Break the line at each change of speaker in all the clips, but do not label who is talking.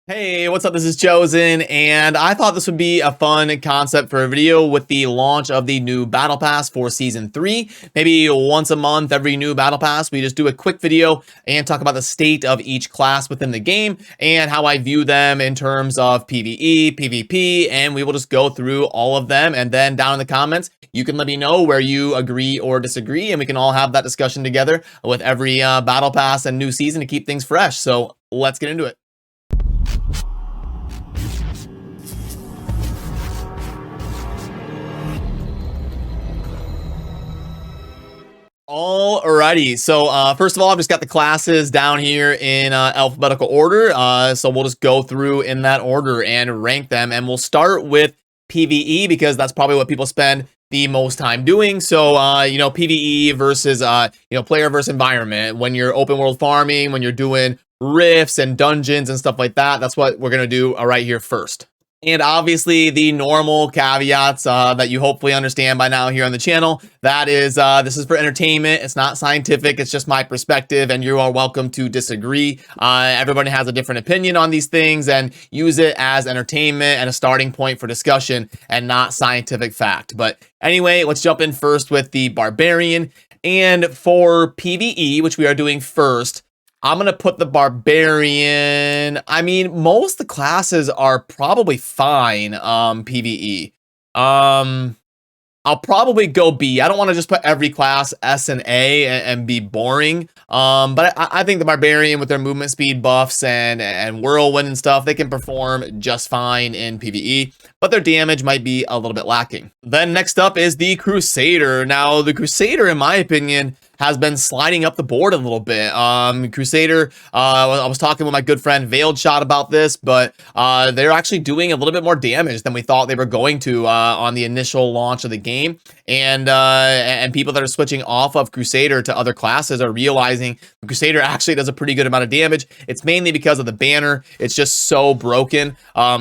Hey, what's up? This is Chosen, and I thought this would be a fun concept for a video with the launch of the new Battle Pass for Season 3. Maybe once a month, every new Battle Pass, we just do a quick video and talk about the state of each class within the game and how I view them in terms of PvE, PvP, and we will just go through all of them. And then down in the comments, you can let me know where you agree or disagree, and we can all have that discussion together with every Battle Pass and new season to keep things fresh. So let's get into it. Alrighty, so first of all, I've just got the classes down here in alphabetical order. So we'll just go through in that order and rank them, and we'll start with PvE because that's probably what people spend the most time doing. So PvE versus player versus environment. When you're open world farming, when you're doing rifts and dungeons and stuff like that, that's what we're gonna do right here first. And obviously the normal caveats that you hopefully understand by now here on the channel. That is, this is for entertainment. It's not scientific. It's just my perspective, and you are welcome to disagree. Everybody has a different opinion on these things, and use it as entertainment and a starting point for discussion and not scientific fact. But anyway, let's jump in first with the barbarian. And for PvE, which we are doing first, I'm going to put the barbarian. I mean, most of the classes are probably fine, PvE. I'll probably go B. I don't want to just put every class S and A and be boring. But I think the barbarian with their movement speed buffs and whirlwind and stuff, they can perform just fine in PvE, but their damage might be a little bit lacking. Then next up is the Crusader. Now, the Crusader, in my opinion, has been sliding up the board a little bit. Crusader, I was talking with my good friend Veiled Shot about this, but they're actually doing a little bit more damage than we thought they were going to on the initial launch of the game. And people that are switching off of Crusader to other classes are realizing the Crusader actually does a pretty good amount of damage. It's mainly because of the banner. It's just so broken.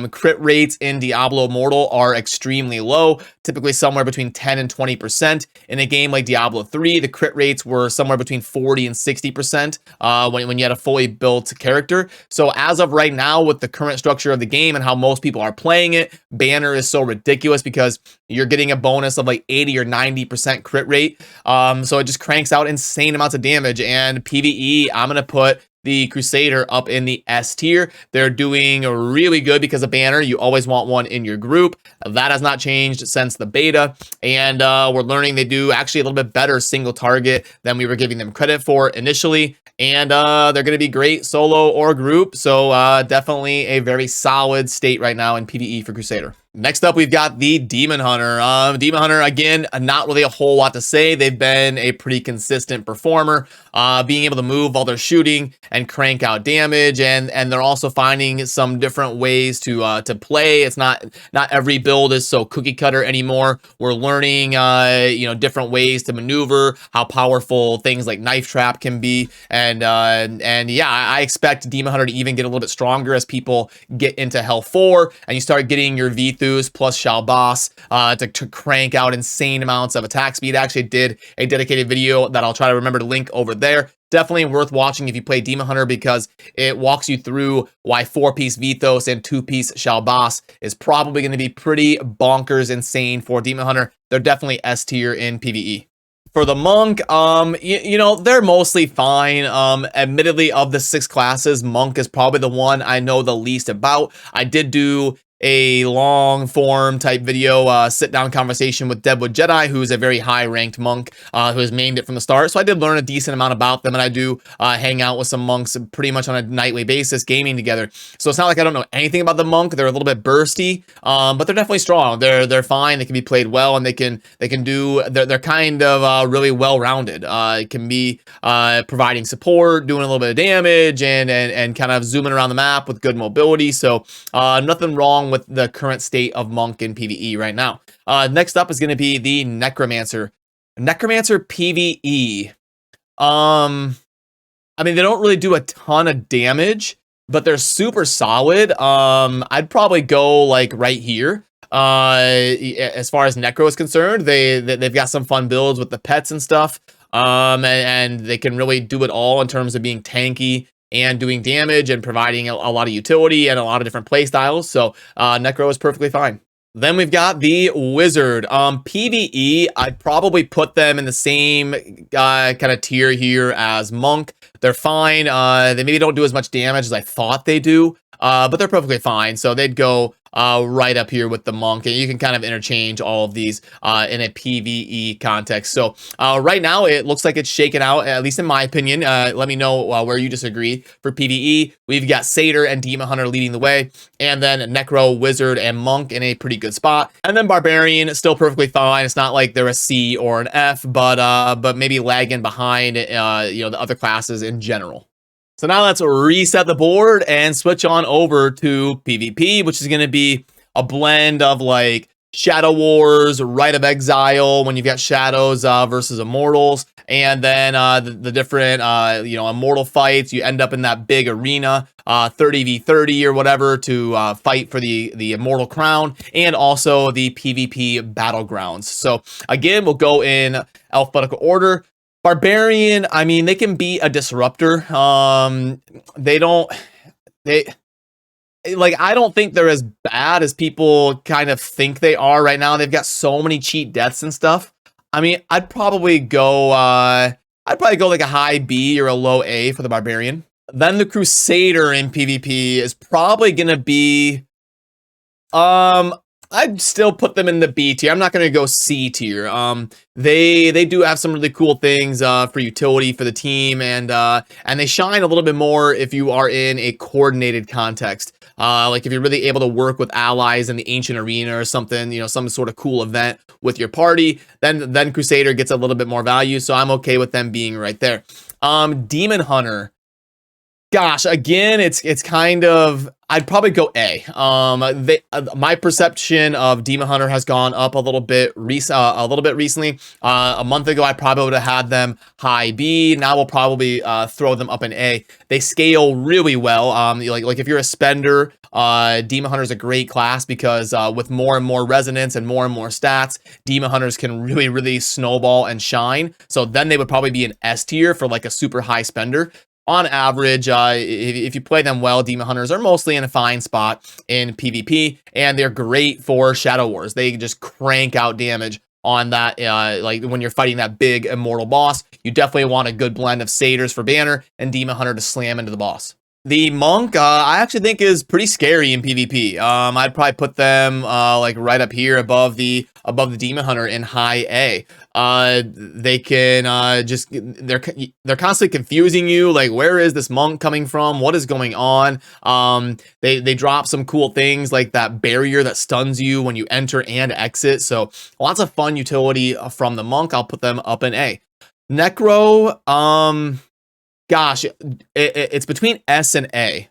Crit rates in Diablo Immortal are extremely low, typically somewhere between 10 and 20%. In a game like Diablo 3, the crit rates were somewhere between 40 and 60% when you had a fully built character. So as of right now, with the current structure of the game and how most people are playing it, banner is so ridiculous because you're getting a bonus of like 80 or 90% crit rate. So it just cranks out insane amounts of damage. And PvE, I'm going to put the Crusader up in the S tier. They're doing really good because of banner. You always want one in your group. That has not changed since the beta, and we're learning they do actually a little bit better single target than we were giving them credit for initially, and they're going to be great solo or group. So definitely a very solid state right now in PvE for Crusader. Next up, we've got the Demon Hunter. Demon Hunter, again, not really a whole lot to say. They've been a pretty consistent performer, being able to move while they're shooting and crank out damage, and they're also finding some different ways to play. It's not every build is so cookie cutter anymore. We're learning, different ways to maneuver, how powerful things like Knife Trap can be, and yeah, I expect Demon Hunter to even get a little bit stronger as people get into Hell 4 and you start getting your V2 plus Shalbas to crank out insane amounts of attack speed. I actually did a dedicated video that I'll try to remember to link over there. Definitely worth watching if you play Demon Hunter because it walks you through why 4-piece Vithos and 2-piece Shalbas is probably going to be pretty bonkers insane for Demon Hunter. They're definitely S tier in PvE. For the Monk, they're mostly fine. Admittedly, of the 6 classes, Monk is probably the one I know the least about. I did do a long form type video, sit down conversation with Deadwood Jedi, who's a very high ranked monk, who has mained it from the start. So I did learn a decent amount about them, and I do hang out with some monks pretty much on a nightly basis, gaming together. So it's not like I don't know anything about the monk. They're a little bit bursty, but they're definitely strong. They're fine. They can be played well, and they can do. They're kind of really well rounded. It can be providing support, doing a little bit of damage, and kind of zooming around the map with good mobility. So nothing wrong with the current state of Monk in PvE right now. Next up is going to be the Necromancer. Necromancer PvE. I mean, they don't really do a ton of damage, but they're super solid. I'd probably go like right here. As far as Necro is concerned, they've got some fun builds with the pets and stuff. And they can really do it all in terms of being tanky and doing damage and providing a lot of utility and a lot of different play styles. So Necro is perfectly fine. Then we've got the Wizard. PvE, I'd probably put them in the same kind of tier here as Monk. They're fine. They maybe don't do as much damage as I thought they do, but they're perfectly fine. So they'd go right up here with the Monk, and you can kind of interchange all of these in a PvE context. So right now, it looks like it's shaken out, at least in my opinion. Let me know where you disagree. For PvE, we've got Satyr and Demon Hunter leading the way, and then Necro, Wizard, and Monk in a pretty good spot. And then Barbarian, still perfectly fine. It's not like they're a C or an F, but maybe lagging behind the other classes in general. So now let's reset the board and switch on over to PvP, which is going to be a blend of like Shadow Wars, Rite of Exile, when you've got Shadows versus Immortals, and then the different, Immortal fights. You end up in that big arena, 30v30 or whatever, to fight for the Immortal Crown, and also the PvP Battlegrounds. So again, we'll go in alphabetical order. Barbarian, I mean, they can be a disruptor. I don't think they're as bad as people kind of think they are right now. They've got so many cheat deaths and stuff. I mean, I'd probably go like a high B or a low A for the Barbarian. Then the Crusader in PvP is probably gonna be I'd still put them in the B tier. I'm not going to go C tier. They do have some really cool things for utility for the team, and they shine a little bit more if you are in a coordinated context. Like if you're really able to work with allies in the ancient arena or something, some sort of cool event with your party, then Crusader gets a little bit more value. So I'm okay with them being right there. Demon Hunter. Gosh, again, it's kind of, I'd probably go A. My perception of Demon Hunter has gone up a little bit recently. A month ago, I probably would have had them high B. Now we'll probably throw them up in A. They scale really well. Like if you're a spender, Demon Hunter is a great class because with more and more resonance and more stats, Demon Hunters can really, really snowball and shine. So then they would probably be an S tier for like a super high spender. On average, if you play them well, Demon Hunters are mostly in a fine spot in PvP, and they're great for Shadow Wars. They just crank out damage on that, like when you're fighting that big immortal boss. You definitely want a good blend of Satyrs for banner and Demon Hunter to slam into the boss. The Monk, I actually think is pretty scary in PvP. I'd probably put them like right up here above the Demon Hunter in high A. They can they're constantly confusing you. Like, where is this Monk coming from? What is going on? They drop some cool things like that barrier that stuns you when you enter and exit. So lots of fun utility from the Monk. I'll put them up in A. Necro, gosh, it's between S and A.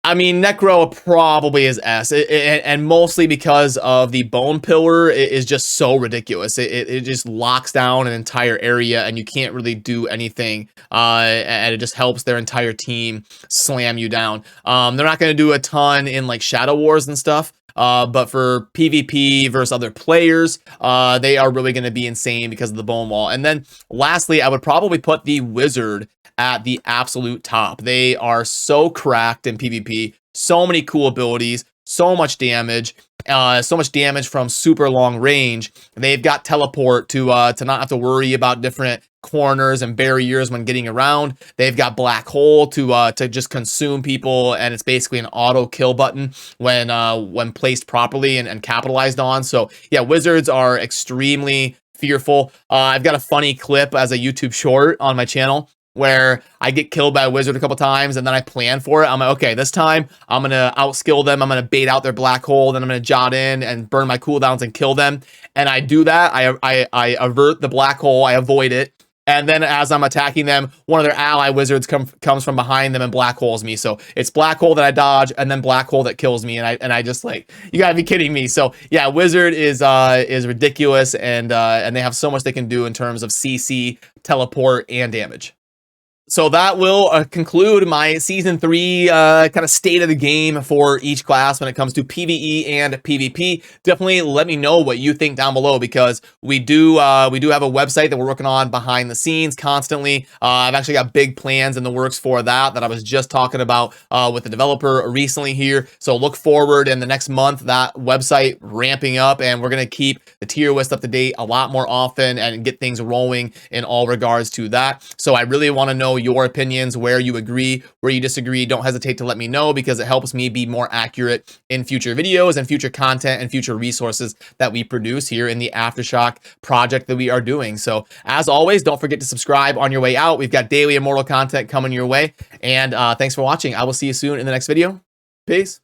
I mean, Necro probably is S, and mostly because of the Bone Pillar is just so ridiculous. It just locks down an entire area, and you can't really do anything, and it just helps their entire team slam you down. They're not going to do a ton in like Shadow Wars and stuff, but for PvP versus other players, they are really going to be insane because of the Bone Wall. And then lastly, I would probably put the Wizard at the absolute top. They are so cracked in PvP, so many cool abilities, so much damage from super long range. They've got teleport to not have to worry about different corners and barriers when getting around. They've got black hole to just consume people, and it's basically an auto kill button when placed properly and capitalized on. So yeah, Wizards are extremely fearful. I've got a funny clip as a YouTube short on my channel where I get killed by a wizard a couple times, and then I plan for it. I'm like, okay, this time I'm going to outskill them. I'm going to bait out their black hole. Then I'm going to jot in and burn my cooldowns and kill them. And I do that. I avert the black hole. I avoid it. And then as I'm attacking them, one of their ally wizards comes from behind them and black holes me. So it's black hole that I dodge, and then black hole that kills me. And I just like, you gotta be kidding me. So yeah, wizard is ridiculous, and they have so much they can do in terms of CC, teleport, and damage. So that will conclude my season 3 kind of state of the game for each class when it comes to PvE and PvP. Definitely let me know what you think down below, because we do have a website that we're working on behind the scenes constantly. I've actually got big plans in the works for that I was just talking about with the developer recently here. So look forward in the next month, that website ramping up, and we're going to keep the tier list up to date a lot more often and get things rolling in all regards to that. So I really want to know your opinions, where you agree, where you disagree. Don't hesitate to let me know, because it helps me be more accurate in future videos and future content and future resources that we produce here in the Aftershock project that we are doing. So as always, don't forget to subscribe on your way out. We've got daily Immortal content coming your way. And thanks for watching. I will see you soon in the next video. Peace.